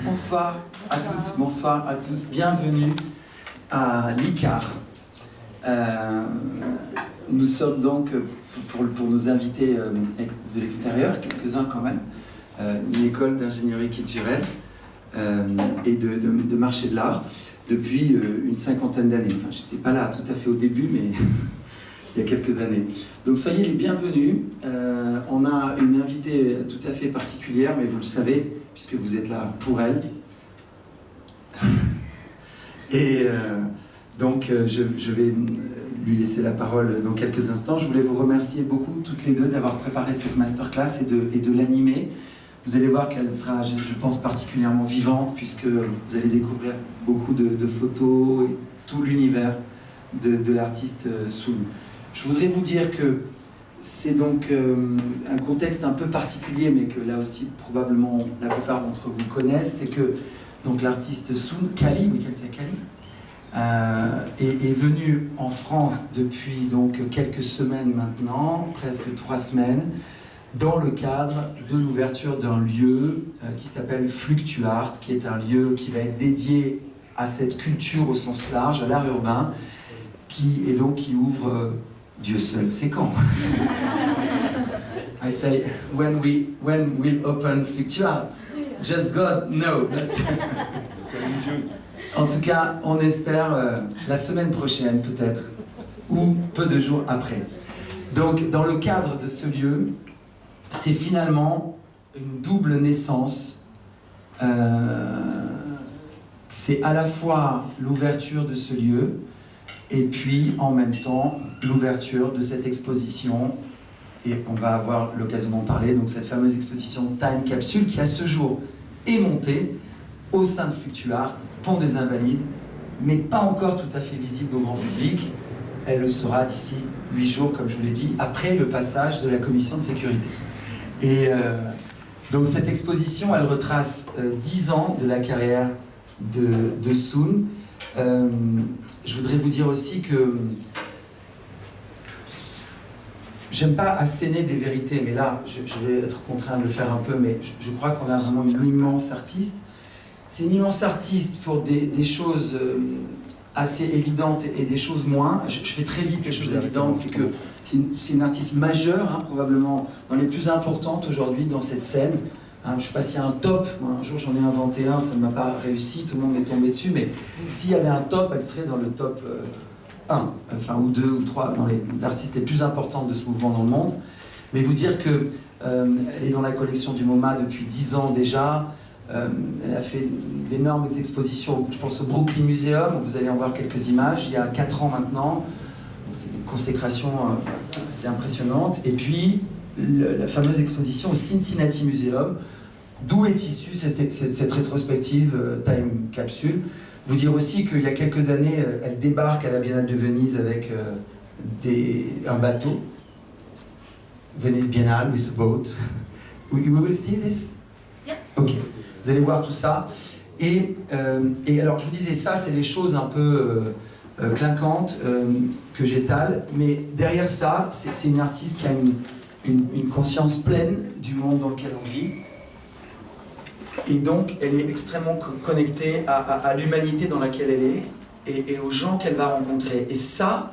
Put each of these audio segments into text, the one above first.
Bonsoir à toutes, bonsoir à tous. Bienvenue à l'ICAR. Nous sommes donc, pour nos invités de l'extérieur, quelques-uns quand même, une école d'ingénierie culturelle et de marché de l'art depuis une cinquantaine d'années. Enfin, j'étais pas là tout à fait au début, mais il y a quelques années. Donc soyez les bienvenus. On a une invitée tout à fait particulière, mais vous le savez, puisque vous êtes là pour elle. Et donc je vais lui laisser la parole dans quelques instants. Je voulais vous remercier beaucoup toutes les deux d'avoir préparé cette masterclass et de l'animer. Vous allez voir qu'elle sera, je pense, particulièrement vivante, puisque vous allez découvrir beaucoup de photos et tout l'univers de l'artiste Soon. Je voudrais vous dire que c'est donc un contexte un peu particulier, mais que là aussi probablement la plupart d'entre vous connaissent, c'est que donc l'artiste Soon, Kali, oui, c'est Kali, est venu en France depuis donc quelques semaines maintenant, presque 3 semaines, dans le cadre de l'ouverture d'un lieu qui s'appelle Fluctuart, qui est un lieu qui va être dédié à cette culture au sens large, à l'art urbain, qui ouvre Dieu seul sait quand. I say, when we'll open Fluctuart? Just God knows. En tout cas, on espère la semaine prochaine peut-être, ou peu de jours après. Donc, dans le cadre de ce lieu, c'est finalement une double naissance. C'est à la fois l'ouverture de ce lieu, et puis en même temps l'ouverture de cette exposition, et on va avoir l'occasion d'en parler, donc cette fameuse exposition Time Capsule qui à ce jour est montée au sein de Fluctuart, Pont des Invalides, mais pas encore tout à fait visible au grand public. Elle le sera d'ici 8 jours, comme je vous l'ai dit, après le passage de la commission de sécurité. Et donc cette exposition, elle retrace 10 ans de la carrière de Soon. Je voudrais vous dire aussi que j'aime pas asséner des vérités, mais là, je vais être contraint de le faire un peu, mais je crois qu'on a vraiment une immense artiste. C'est une immense artiste pour des choses assez évidentes et des choses moins. Je fais très vite les choses évidentes, c'est que c'est une artiste majeure, hein, probablement dans les plus importantes aujourd'hui dans cette scène. Hein, je ne sais pas s'il y a un top, moi, un jour j'en ai inventé un, ça ne m'a pas réussi, tout le monde est tombé dessus, mais s'il y avait un top, elle serait dans le top 1, enfin, ou 2 ou 3, dans les artistes les plus importantes de ce mouvement dans le monde. Mais vous dire que elle est dans la collection du MoMA depuis 10 ans déjà. Elle a fait d'énormes expositions, je pense au Brooklyn Museum, où vous allez en voir quelques images, il y a 4 ans maintenant. C'est une consécration assez impressionnante. Et puis, la fameuse exposition au Cincinnati Museum, d'où est issue cette rétrospective Time Capsule. Vous dire aussi qu'il y a quelques années, elle débarque à la Biennale de Venise avec un bateau. Venice Biennale with a boat. We will see this? Yeah. Ok. Vous allez voir tout ça. Et alors, je vous disais, ça, c'est les choses un peu clinquantes que j'étale. Mais derrière ça, c'est une artiste qui a une conscience pleine du monde dans lequel on vit. Et donc, elle est extrêmement connectée à l'humanité dans laquelle elle est et aux gens qu'elle va rencontrer. Et ça,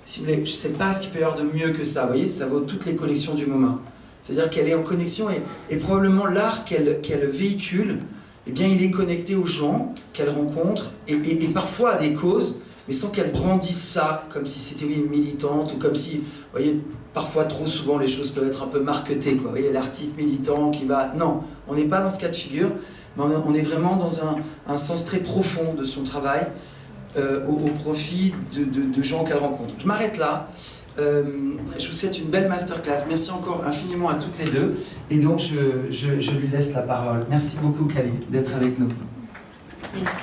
si vous voulez, je ne sais pas ce qu'il peut y avoir de mieux que ça. Vous voyez, ça vaut toutes les collections du MoMA. C'est-à-dire qu'elle est en connexion et probablement l'art qu'elle véhicule, eh bien, il est connecté aux gens qu'elle rencontre et parfois à des causes, mais sans qu'elle brandisse ça comme si c'était une militante ou comme si, vous voyez, parfois trop souvent les choses peuvent être un peu marketées, quoi. Vous voyez, l'artiste militant qui va... Non, on n'est pas dans ce cas de figure, mais on est vraiment dans un sens très profond de son travail au profit de gens qu'elle rencontre. Je m'arrête là. Je vous souhaite une belle masterclass. Merci encore infiniment à toutes les deux. Et donc, je lui laisse la parole. Merci beaucoup, Kali, d'être avec nous. Merci.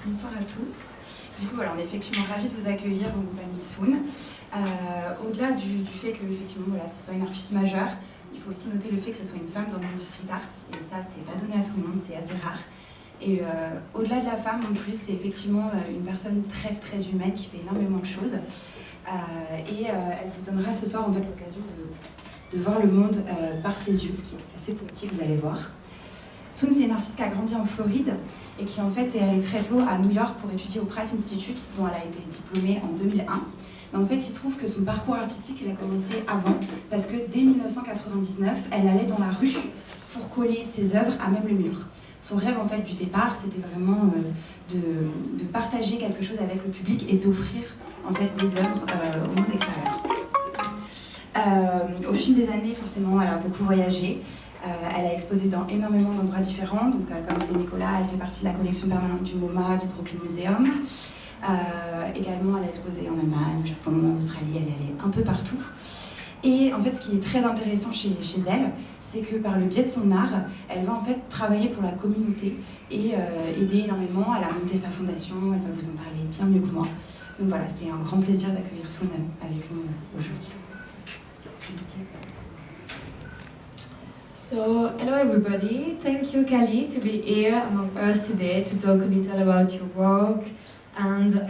Bonsoir à tous. Du coup, voilà, on est effectivement ravis de vous accueillir au compagnie de Soon. Au-delà du fait que, effectivement, voilà, ce soit une artiste majeure, il faut aussi noter le fait que ce soit une femme dans le monde du street art. Et ça, c'est pas donné à tout le monde, c'est assez rare. Et au-delà de la femme, en plus, c'est effectivement une personne très très humaine qui fait énormément de choses. Elle vous donnera ce soir en fait l'occasion de de voir le monde par ses yeux, ce qui est assez poétique, vous allez voir. Soon, c'est une artiste qui a grandi en Floride et qui en fait est allée très tôt à New York pour étudier au Pratt Institute, dont elle a été diplômée en 2001. Mais en fait, il se trouve que son parcours artistique, il a commencé avant, parce que dès 1999, elle allait dans la rue pour coller ses œuvres à même le mur. Son rêve, en fait, du départ, c'était vraiment de partager quelque chose avec le public et d'offrir, en fait, des œuvres au monde extérieur. Au fil des années, forcément, elle a beaucoup voyagé. Elle a exposé dans énormément d'endroits différents. Donc, comme disait Nicolas, elle fait partie de la collection permanente du MoMA, du Brooklyn Museum. Également, elle a exposé en Allemagne, au Japon, en Australie, elle est allée un peu partout. Et en fait, ce qui est très intéressant chez elle, c'est que par le biais de son art, elle va en fait travailler pour la communauté et aider énormément. Elle a monté sa fondation, elle va vous en parler bien mieux que moi. Donc voilà, c'est un grand plaisir d'accueillir Soon avec nous aujourd'hui. So, hello everybody. Thank you, Kali, to be here among us today to talk a little about your work and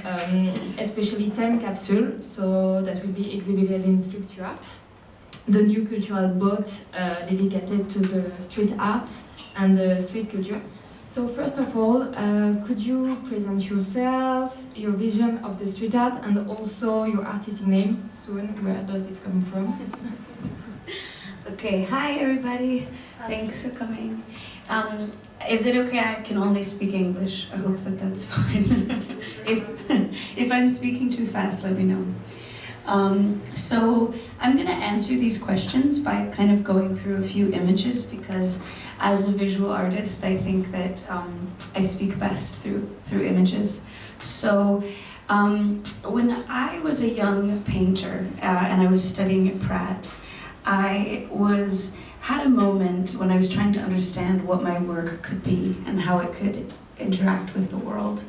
especially Time Capsule, so that will be exhibited in Fluctuart, the new cultural boat dedicated to the street art and the street culture. So first of all, could you present yourself, your vision of the street art, and also your artistic name, Soon? Where does it come from? Okay, hi everybody. Thanks for coming. Is it okay? I can only speak English. I hope that that's fine. if I'm speaking too fast, let me know. So I'm going to answer these questions by kind of going through a few images, because as a visual artist, I think that I speak best through images. So when I was a young painter and I was studying at Pratt, I had a moment when I was trying to understand what my work could be and how it could interact with the world.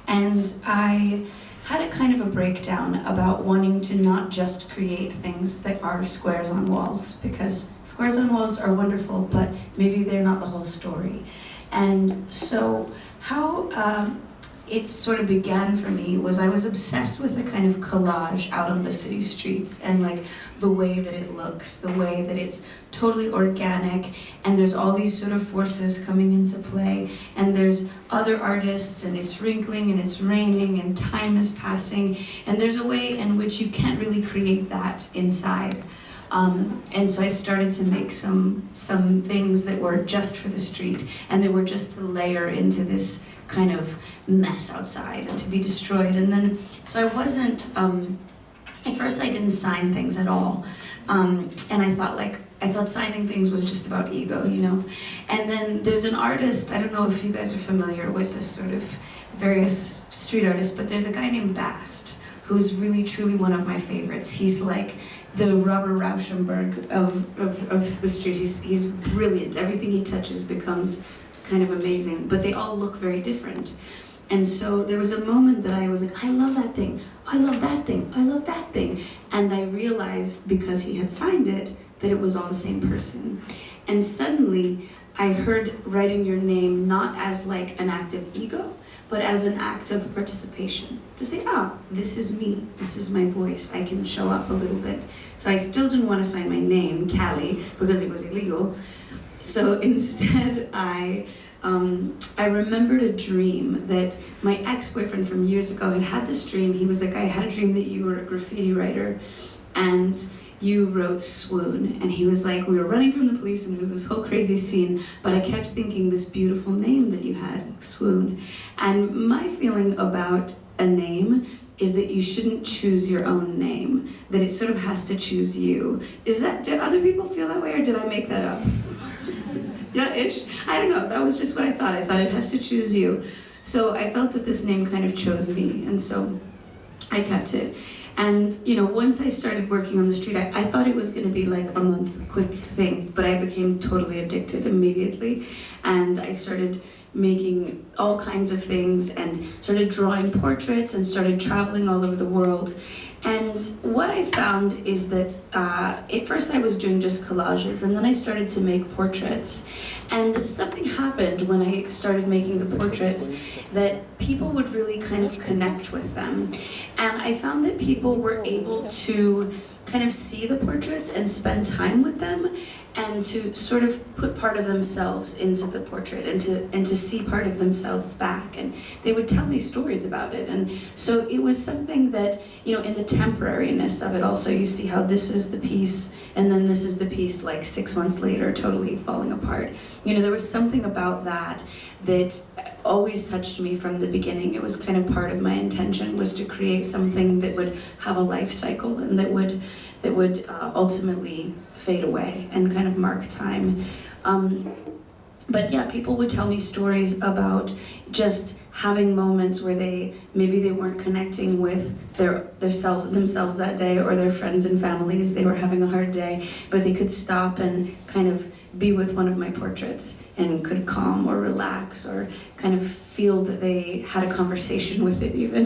And I had a kind of a breakdown about wanting to not just create things that are squares on walls, because squares on walls are wonderful, but maybe they're not the whole story. And so how it sort of began for me was I was obsessed with the kind of collage out on the city streets, and like the way that it looks, the way that it's totally organic, and there's all these sort of forces coming into play, and there's other artists, and it's wrinkling and it's raining and time is passing, and there's a way in which you can't really create that inside. And so I started to make some things that were just for the street, and they were just to layer into this kind of mess outside and to be destroyed. And then, so I wasn't, at first I didn't sign things at all. And I thought signing things was just about ego, you know? And then there's an artist, I don't know if you guys are familiar with this sort of various street artists, but there's a guy named Bast, who's really truly one of my favorites. He's like the Robert Rauschenberg of the street. He's brilliant. Everything he touches becomes kind of amazing, but they all look very different. And so there was a moment that I was like, I love that thing, I love that thing, I love that thing. And I realized, because he had signed it, that it was all the same person. And suddenly I heard writing your name not as like an act of ego, but as an act of participation. To say, this is me, this is my voice, I can show up a little bit. So I still didn't want to sign my name, Kali, because it was illegal. So instead, I remembered a dream that my ex-boyfriend from years ago had this dream. He was like, I had a dream that you were a graffiti writer and you wrote Swoon. And he was like, we were running from the police and it was this whole crazy scene, but I kept thinking this beautiful name that you had, Swoon. And my feeling about a name is that you shouldn't choose your own name, that it sort of has to choose you. Do other people feel that way, or did I make that up? Yeah-ish? I don't know, that was just what I thought. I thought it has to choose you. So I felt that this name kind of chose me, and so I kept it. And you know, once I started working on the street, I thought it was gonna be like a month quick thing, but I became totally addicted immediately. And I started making all kinds of things and started drawing portraits and started traveling all over the world. And what I found is that at first I was doing just collages, and then I started to make portraits. And something happened when I started making the portraits that people would really kind of connect with them. And I found that people were able to kind of see the portraits and spend time with them, and to sort of put part of themselves into the portrait, and to see part of themselves back. And they would tell me stories about it. And so it was something that, you know, in the temporariness of it also, you see how this is the piece, and then this is the piece like 6 months later, totally falling apart. You know, there was something about that that always touched me from the beginning. It was kind of part of my intention, was to create something that would have a life cycle, and that would ultimately fade away and kind of mark time. But yeah, people would tell me stories about just having moments where maybe they weren't connecting with themselves that day, or their friends and families. They were having a hard day, but they could stop and kind of be with one of my portraits and could calm or relax, or kind of feel that they had a conversation with it even.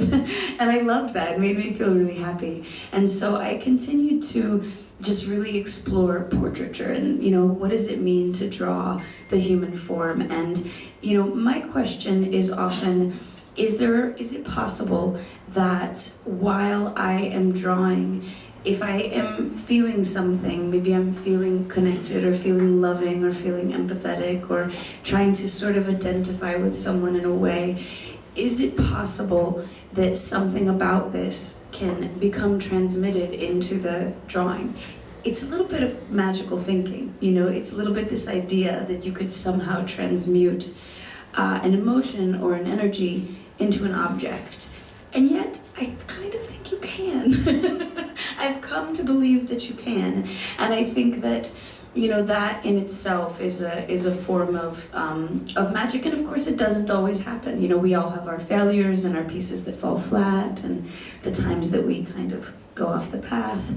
And I loved that. It made me feel really happy. And so I continued to just really explore portraiture, and, you know, what does it mean to draw the human form? And, you know, my question is often, is it possible that while I am drawing, if I am feeling something, maybe I'm feeling connected, or feeling loving, or feeling empathetic, or trying to sort of identify with someone in a way, is it possible that something about this can become transmitted into the drawing? It's a little bit of magical thinking, you know, it's a little bit this idea that you could somehow transmute an emotion or an energy into an object. And yet, I kind of think you can. I've come to believe that you can. And I think that, you know, that in itself is a form of magic. And of course, it doesn't always happen. You know, we all have our failures and our pieces that fall flat, and the times that we kind of go off the path.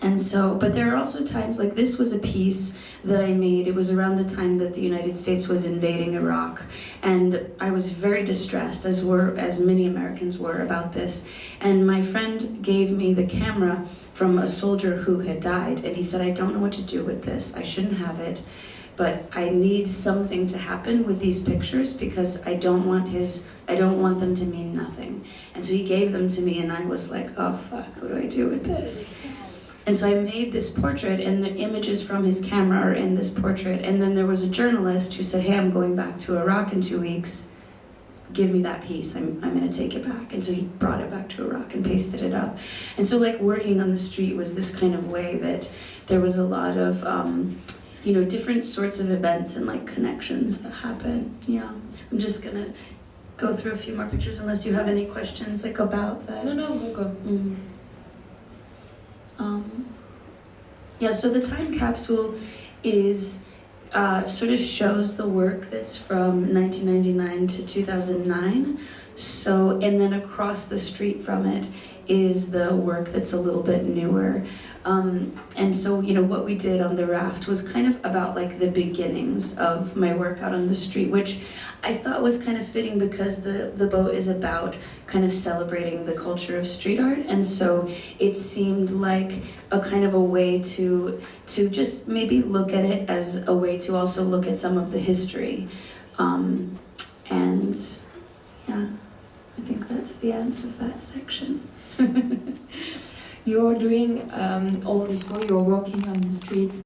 And so, but there are also times, like this was a piece that I made. It was around the time that the United States was invading Iraq, and I was very distressed, as many Americans were, about this. And my friend gave me the camera from a soldier who had died, and he said, I don't know what to do with this. I shouldn't have it, but I need something to happen with these pictures, because I don't want them to mean nothing. And so he gave them to me, and I was like, oh fuck, what do I do with this? And so I made this portrait, and the images from his camera are in this portrait. And then there was a journalist who said, hey, I'm going back to Iraq in 2 weeks. Give me that piece, I'm gonna take it back. And so he brought it back to Iraq and pasted it up. And so like working on the street was this kind of way that there was a lot of, you know, different sorts of events and like connections that happen. Yeah, I'm just gonna go through a few more pictures unless you have any questions like about that. No, we'll go. Yeah, so the time capsule is sort of shows the work that's from 1999 to 2009. So, and then across the street from it is the work that's a little bit newer. And so, you know, what we did on the raft was kind of about like the beginnings of my work out on the street, which I thought was kind of fitting because the boat is about kind of celebrating the culture of street art. And so it seemed like a kind of a way to just maybe look at it as a way to also look at some of the history. And yeah, I think that's the end of that section. You're doing all this while you're walking on the street.